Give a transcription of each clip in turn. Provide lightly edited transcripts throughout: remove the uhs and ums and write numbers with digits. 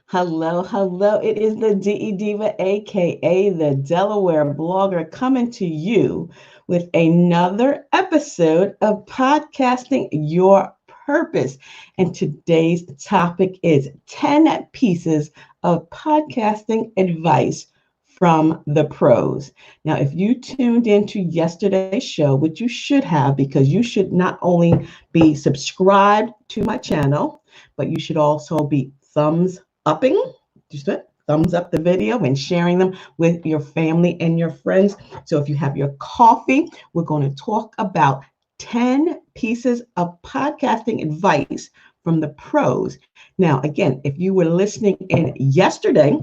Hello, hello. It is the DE Diva, aka the Delaware blogger, coming to you with another episode of Podcasting Your Purpose. And today's topic is 10 pieces of podcasting advice from the pros. Now, if you tuned into yesterday's show, which you should have, because you should not only be subscribed to my channel, but you should also be upping, just thumbs up the video and sharing them with your family and your friends. So if you have your coffee, we're going to talk about 10 pieces of podcasting advice from the pros. Now, again, if you were listening in yesterday,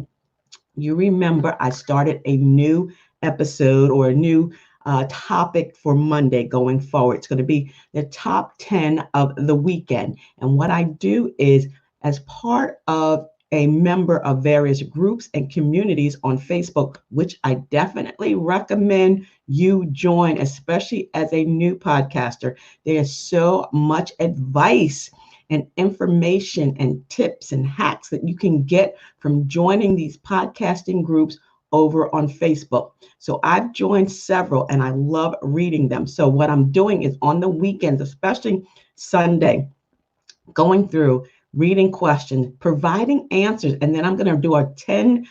you remember I started a new episode or a new topic for Monday going forward. It's going to be the top 10 of the weekend. And what I do is, as part of a member of various groups and communities on Facebook, which I definitely recommend you join, especially as a new podcaster. There's so much advice and information and tips and hacks that you can get from joining these podcasting groups over on Facebook. So I've joined several and I love reading them. So what I'm doing is on the weekends, especially Sunday, going through, reading questions, providing answers, and then I'm going to do a 10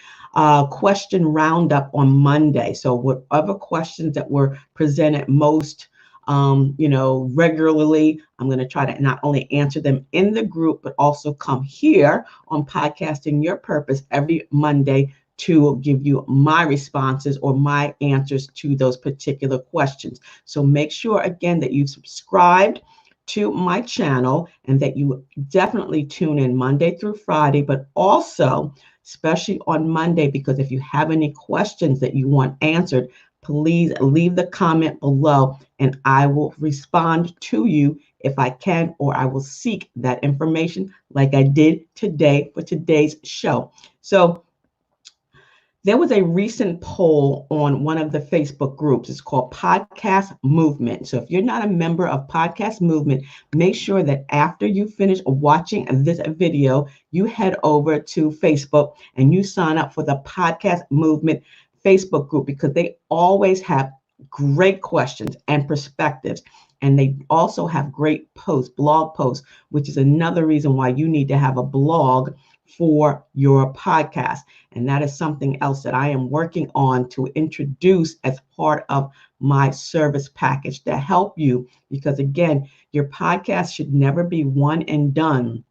question roundup on Monday. So whatever questions that were presented most regularly, I'm going to try to not only answer them in the group, but also come here on Podcasting Your Purpose every Monday to give you my responses or my answers to those particular questions. So make sure, again, that you've subscribed to my channel and that you definitely tune in Monday through Friday, but also especially on Monday, because if you have any questions that you want answered, please leave the comment below and I will respond to you if I can, or I will seek that information like I did today for today's show. So there was a recent poll on one of the Facebook groups. It's called Podcast Movement. So if you're not a member of Podcast Movement, make sure that after you finish watching this video, you head over to Facebook and you sign up for the Podcast Movement Facebook group, because they always have great questions and perspectives. And they also have great posts, blog posts, which is another reason why you need to have a blog for your podcast. And that is something else that I am working on to introduce as part of my service package to help you. Because again, your podcast should never be one and done,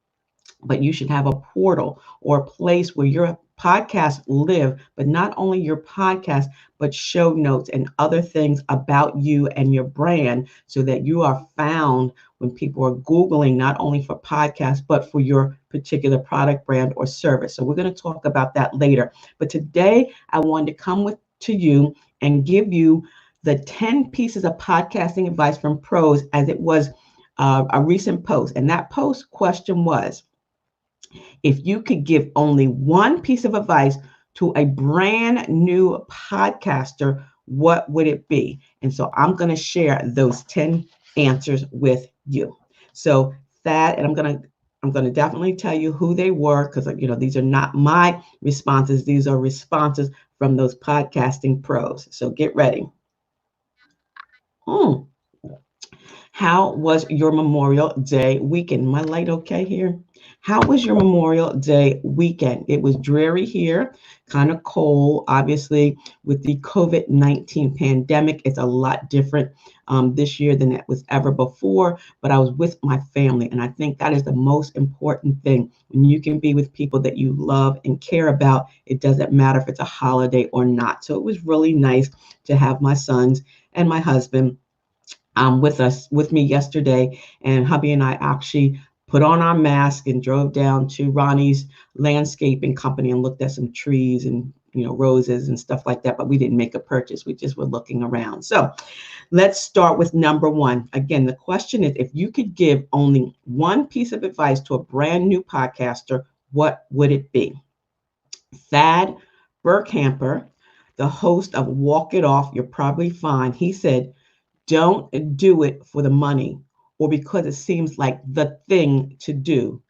but you should have a portal or a place where your podcast live, but not only your podcast, but show notes and other things about you and your brand, so that you are found when people are Googling, not only for podcasts, but for your particular product, brand, or service. So we're going to talk about that later. But today I wanted to come to you and give you the 10 pieces of podcasting advice from pros, as it was a recent post. And that post question was, if you could give only one piece of advice to a brand new podcaster, what would it be? And so I'm going to share those 10 answers with you. So that, and I'm going to definitely tell you who they were, because these are not my responses. These are responses from those podcasting pros. So get ready. How was your Memorial Day weekend? My light okay here? How was your Memorial Day weekend? It was dreary here, kind of cold. Obviously, with the COVID-19 pandemic, it's a lot different this year than it was ever before. But I was with my family, and I think that is the most important thing. When you can be with people that you love and care about, it doesn't matter if it's a holiday or not. So it was really nice to have my sons and my husband with me yesterday, and hubby and I actually put on our mask and drove down to Ronnie's landscaping company and looked at some trees and roses and stuff like that, but we didn't make a purchase. We just were looking around. So let's start with number one. Again, the question is, if you could give only one piece of advice to a brand new podcaster, what would it be? Thad Burkhamper, the host of Walk It Off, You're Probably Fine, he said, don't do it for the money or because it seems like the thing to do.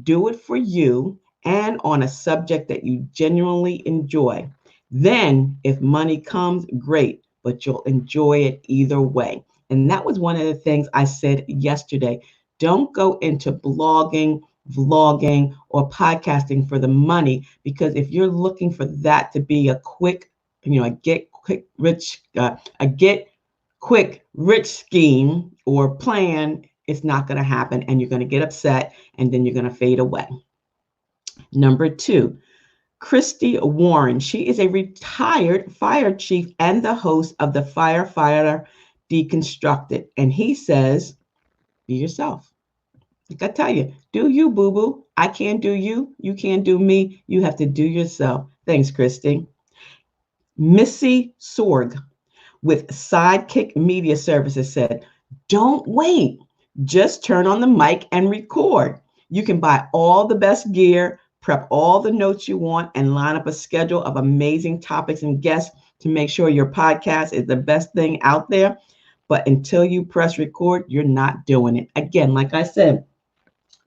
Do it for you and on a subject that you genuinely enjoy. Then, if money comes, great, but you'll enjoy it either way. And that was one of the things I said yesterday. Don't go into blogging, vlogging, or podcasting for the money, because if you're looking for that to be a quick, a get quick rich scheme or plan, it's not going to happen, and you're going to get upset, and then you're going to fade away. Number 2, Christy Warren. She is a retired fire chief and the host of the Firefighter Deconstructed. And he says, be yourself. Like I tell you, do you, boo-boo. I can't do you. You can't do me. You have to do yourself. Thanks, Christy. Missy Sorg with Sidekick Media Services said, don't wait. Just turn on the mic and record. You can buy all the best gear, prep all the notes you want, and line up a schedule of amazing topics and guests to make sure your podcast is the best thing out there. But until you press record, you're not doing it. Again, like I said,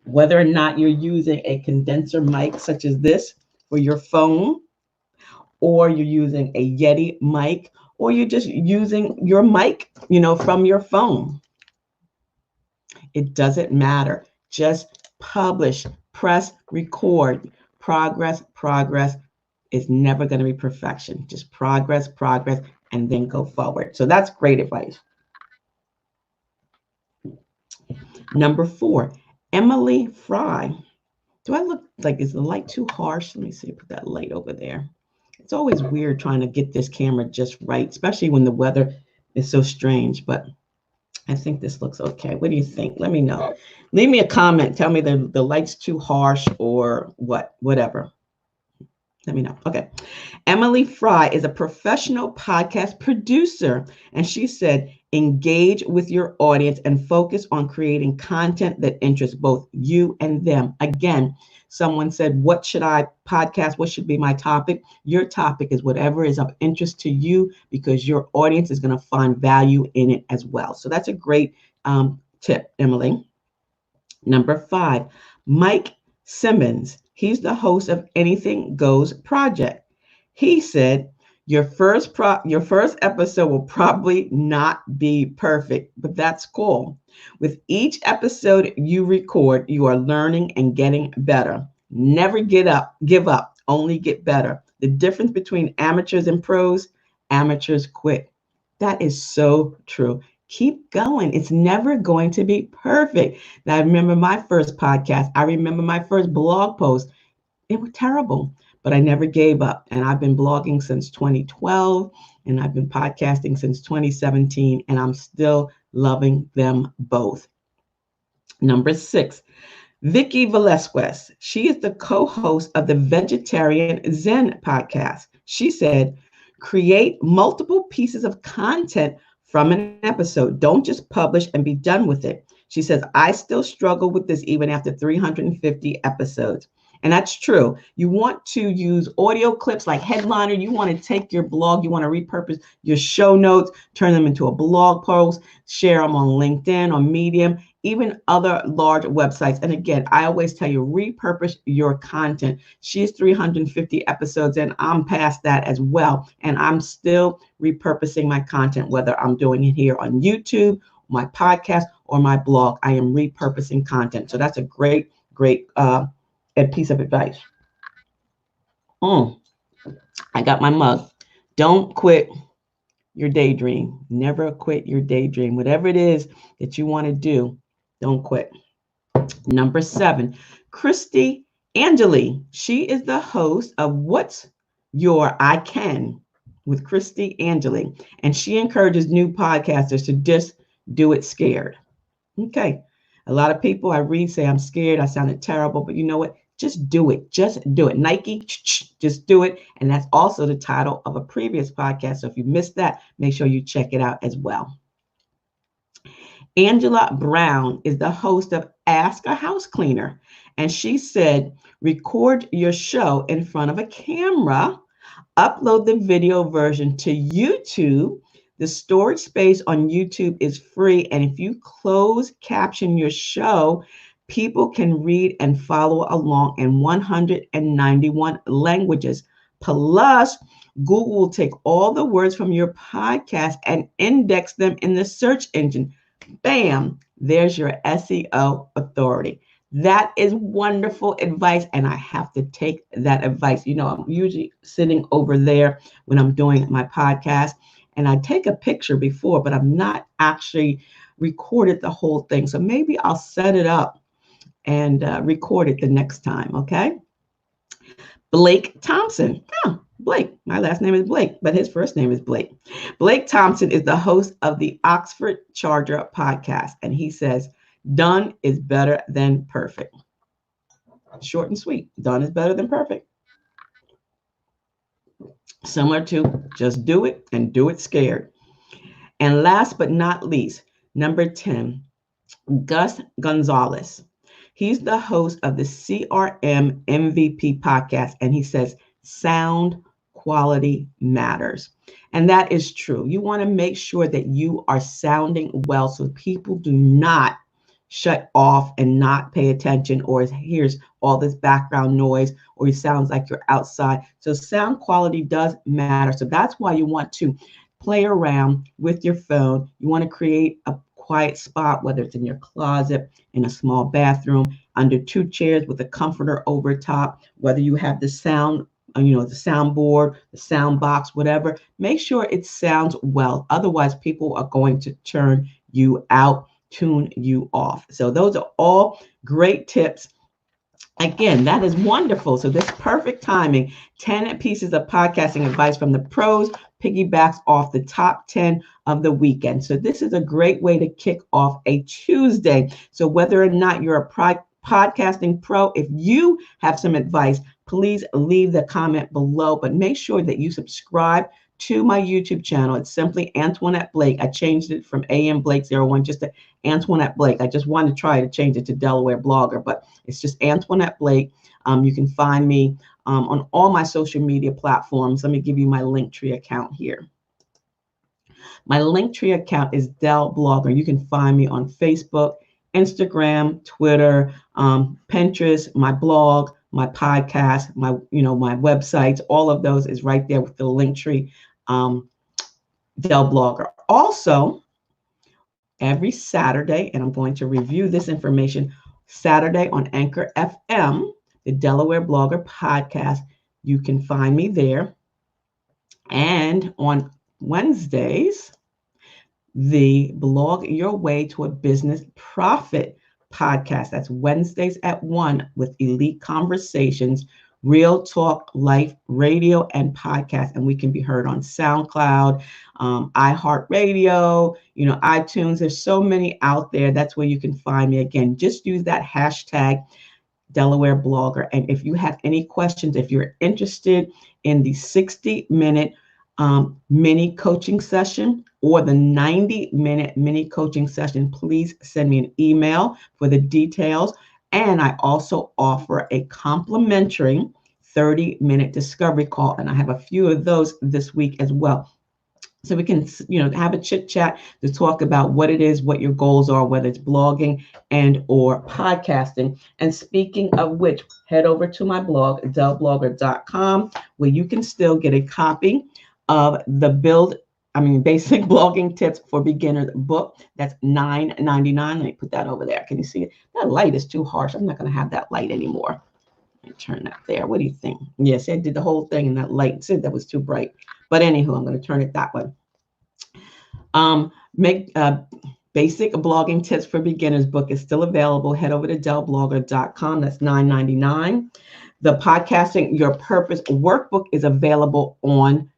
whether or not you're using a condenser mic such as this for your phone, or you're using a Yeti mic, or you're just using your mic, from your phone. It doesn't matter. Just publish, press record. Progress is never going to be perfection. Just progress, and then go forward. So that's great advice. Number 4, Emily Fry. Do I look like, is the light too harsh? Let me see, put that light over there. It's always weird trying to get this camera just right, especially when the weather is so strange, but I think this looks okay. What do you think? Let me know. Leave me a comment. Tell me the light's too harsh or whatever. Let me know. Okay. Emily Fry is a professional podcast producer, and she said, engage with your audience and focus on creating content that interests both you and them. Again, someone said, what should I podcast? What should be my topic? Your topic is whatever is of interest to you, because your audience is going to find value in it as well. So that's a great tip, Emily. Number 5, Mike Simmons. He's the host of Anything Goes Project. He said, your first episode will probably not be perfect, but that's cool. With each episode you record, you are learning and getting better. Never give up, only get better. The difference between amateurs and pros, amateurs quit. That is so true. Keep going. It's never going to be perfect. Now, I remember my first podcast. I remember my first blog post. It was terrible, but I never gave up. And I've been blogging since 2012, and I've been podcasting since 2017, and I'm still loving them both. Number 6, Vicki Velasquez. She is the co-host of the Vegetarian Zen podcast. She said, create multiple pieces of content from an episode. Don't just publish and be done with it. She says, I still struggle with this even after 350 episodes. And that's true. You want to use audio clips like Headliner. You want to take your blog, you want to repurpose your show notes, turn them into a blog post, share them on LinkedIn or Medium, even other large websites. And again, I always tell you, repurpose your content. She's 350 episodes and I'm past that as well. And I'm still repurposing my content, whether I'm doing it here on YouTube, my podcast, or my blog. I am repurposing content. So that's a great piece of advice. I got my mug. Don't quit your daydream. Never quit your daydream. Whatever it is that you want to do, don't quit. Number 7, Christy Angeli. She is the host of What's Your I Can with Christy Angeli, and she encourages new podcasters to just do it scared. Okay. A lot of people I read say I'm scared. I sounded terrible, but you know what? Just do it. Just do it. Nike, just do it. And that's also the title of a previous podcast. So if you missed that, make sure you check it out as well. Angela Brown is the host of Ask a House Cleaner. And she said, record your show in front of a camera, upload the video version to YouTube. The storage space on YouTube is free. And if you close caption your show, People can read and follow along in 191 languages. Plus, Google will take all the words from your podcast and index them in the search engine. Bam, there's your SEO authority. That is wonderful advice, and I have to take that advice. You know, I'm usually sitting over there when I'm doing my podcast, and I take a picture before, but I'm not actually recorded the whole thing. So maybe I'll set it up and record it the next time, okay? Blake Thompson. Oh, Blake. My last name is Blake, but his first name is Blake. Blake Thompson is the host of the Oxford Charger podcast, and he says, done is better than perfect. Short and sweet. Done is better than perfect. Similar to just do it and do it scared. And last but not least, number 10, Gus Gonzales. He's the host of the CRM MVP podcast, and he says, sound quality matters. And that is true. You want to make sure that you are sounding well so people do not shut off and not pay attention, or hears all this background noise, or it sounds like you're outside. So sound quality does matter. So that's why you want to play around with your phone. You want to create a quiet spot, whether it's in your closet, in a small bathroom, under 2 chairs with a comforter over top, whether you have the sound, the soundboard, the sound box, whatever. Make sure it sounds well. Otherwise, people are going to turn you out, tune you off. So those are all great tips. Again, that is wonderful. So this perfect timing, 10 pieces of podcasting advice from the pros, piggybacks off the top 10 of the weekend. So this is a great way to kick off a Tuesday. So whether or not you're a podcasting pro, if you have some advice, please leave the comment below, but make sure that you subscribe to my YouTube channel. It's simply Antoinette Blake. I changed it from AM Blake 01 just to Antoinette Blake. I just wanted to try to change it to Delaware Blogger, but it's just Antoinette Blake. You can find me on all my social media platforms. Let me give you my Linktree account here. My Linktree account is Del Blogger. You can find me on Facebook, Instagram, Twitter, Pinterest, my blog, my podcast, my websites. All of those is right there with the Linktree, Del Blogger. Also, every Saturday, and I'm going to review this information Saturday on Anchor FM, the Delaware Blogger podcast. You can find me there. And on Wednesdays, the Blog Your Way to a Business Profit podcast. That's Wednesdays at 1 with Elite Conversations, Real Talk, Life, Radio, and podcast. And we can be heard on SoundCloud, iHeartRadio, iTunes. There's so many out there. That's where you can find me. Again, just use that hashtag Delaware Blogger. And if you have any questions, if you're interested in the 60-minute mini coaching session or the 90-minute mini coaching session, please send me an email for the details. And I also offer a complimentary 30-minute discovery call. And I have a few of those this week as well. So we can, have a chit chat to talk about what it is, what your goals are, whether it's blogging and or podcasting. And speaking of which, head over to my blog, delblogger.com, where you can still get a copy of the Basic Blogging Tips for Beginners book. That's $9.99. Let me put that over there. Can you see it? That light is too harsh. I'm not going to have that light anymore. Let me turn that there. What do you think? Yes, I did the whole thing, and that light said that was too bright. But anywho, I'm going to turn it that way. Basic Blogging Tips for Beginners book is still available. Head over to delblogger.com. That's $9.99. The Podcasting Your Purpose workbook is available on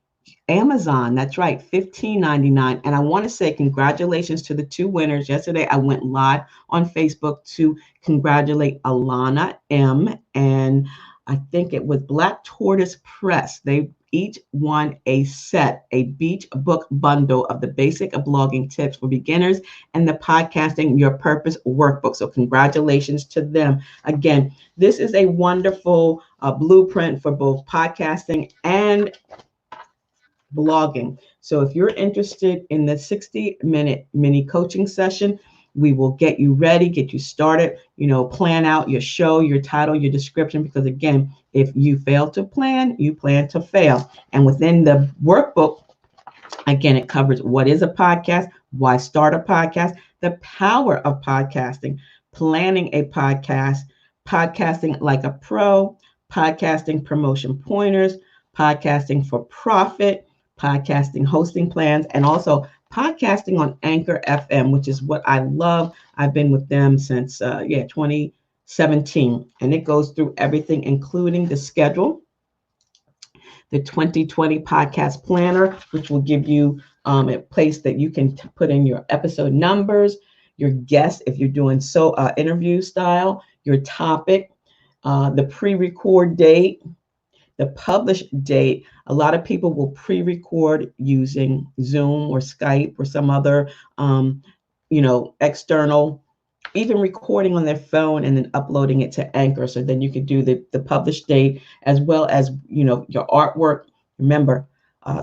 Amazon. That's right, $15.99. And I want to say congratulations to the 2 winners. Yesterday, I went live on Facebook to congratulate Alana M. and I think it was Black Tortoise Press. They each won a beach book bundle of the Basic Blogging Tips for Beginners and the Podcasting Your Purpose workbook. So congratulations to them. Again, this is a wonderful blueprint for both podcasting and blogging. So if you're interested in the 60-minute mini coaching session, We will get you ready, get you started, plan out your show, your title, your description, because again, if you fail to plan, you plan to fail. And within the workbook, again, it covers what is a podcast, why start a podcast, the power of podcasting, planning a podcast, podcasting like a pro, podcasting promotion pointers, podcasting for profit, podcasting hosting plans, and also podcasting on Anchor FM, which is what I love. I've been with them since 2017, and it goes through everything, including the schedule, the 2020 podcast planner, which will give you a place that you can put in your episode numbers, your guests, if you're doing interview style, your topic, the pre-record date, the publish date. A lot of people will pre-record using Zoom or Skype or some other, external, even recording on their phone and then uploading it to Anchor. So then you could do the published date, as well as, your artwork. Remember,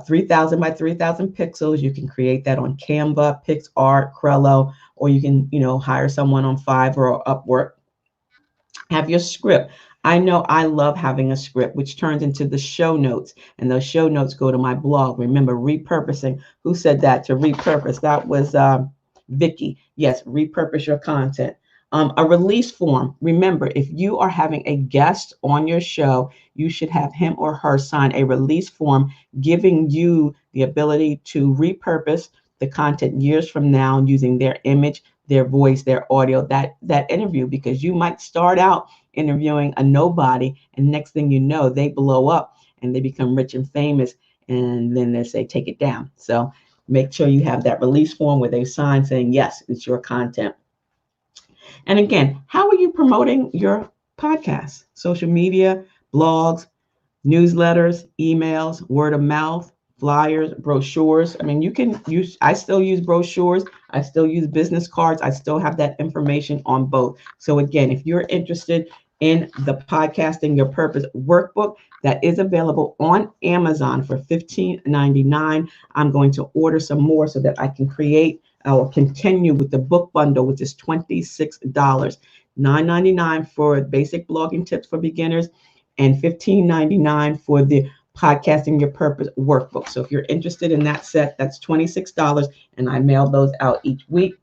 3,000 by 3,000 pixels. You can create that on Canva, PixArt, Crello, or you can, hire someone on Fiverr or Upwork. Have your script. I know I love having a script, which turns into the show notes, and those show notes go to my blog. Remember, repurposing. Who said that? To repurpose. That was Vicki. Yes, repurpose your content. A release form. Remember, if you are having a guest on your show, you should have him or her sign a release form giving you the ability to repurpose the content years from now using their image, their voice, their audio, that interview, because you might start out interviewing a nobody, and next thing you know, they blow up and they become rich and famous, and then they say, take it down. So make sure you have that release form where they sign saying, yes, it's your content. And again, how are you promoting your podcast? Social media, blogs, newsletters, emails, word of mouth, flyers, brochures. I mean, you can use, I still use brochures. I still use business cards. I still have that information on both. So again, if you're interested in the Podcasting Your Purpose workbook, that is available on Amazon for $15.99. I'm going to order some more so that I can create, I will continue with the book bundle, which is $26, $9.99 for basic blogging tips for beginners, and $15.99 for the Podcasting Your Purpose workbook. So if you're interested in that set, that's $26, and I mail those out each week.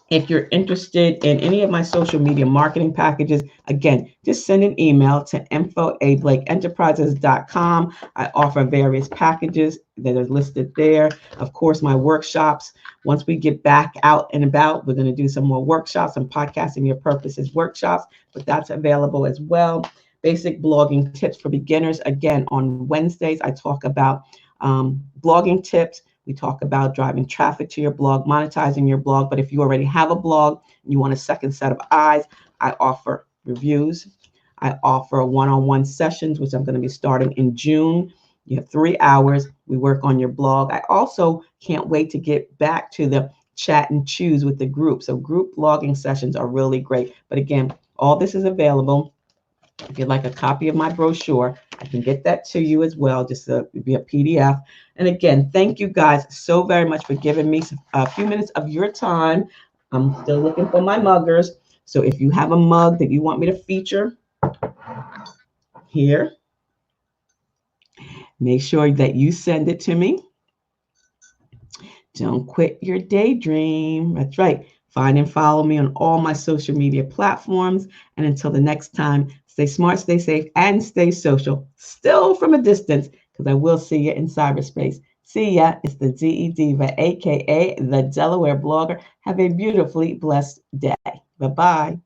If you're interested in any of my social media marketing packages, again, just send an email to info@blakeenterprises.com. I offer various packages that are listed there. Of course, my workshops. Once we get back out and about, we're going to do some more workshops and Podcasting Your Purposes workshops, but that's available as well. Basic blogging tips for beginners. Again, on Wednesdays, I talk about blogging tips. We talk about driving traffic to your blog, monetizing your blog. But if you already have a blog and you want a second set of eyes, I offer reviews. I offer one-on-one sessions, which I'm going to be starting in June. You have 3 hours. We work on your blog. I also can't wait to get back to the chat and choose with the group. So group blogging sessions are really great. But again, all this is available. If you'd like a copy of my brochure, I can get that to you as well, just to be a PDF. And again, thank you guys so very much for giving me a few minutes of your time. I'm still looking for my muggers. So if you have a mug that you want me to feature here, make sure that you send it to me. Don't quit your daydream. That's right. Find and follow me on all my social media platforms. And until the next time, stay smart, stay safe, and stay social, still from a distance, because I will see you in cyberspace. See ya. It's the DE Diva, a.k.a. the Delaware blogger. Have a beautifully blessed day. Bye-bye.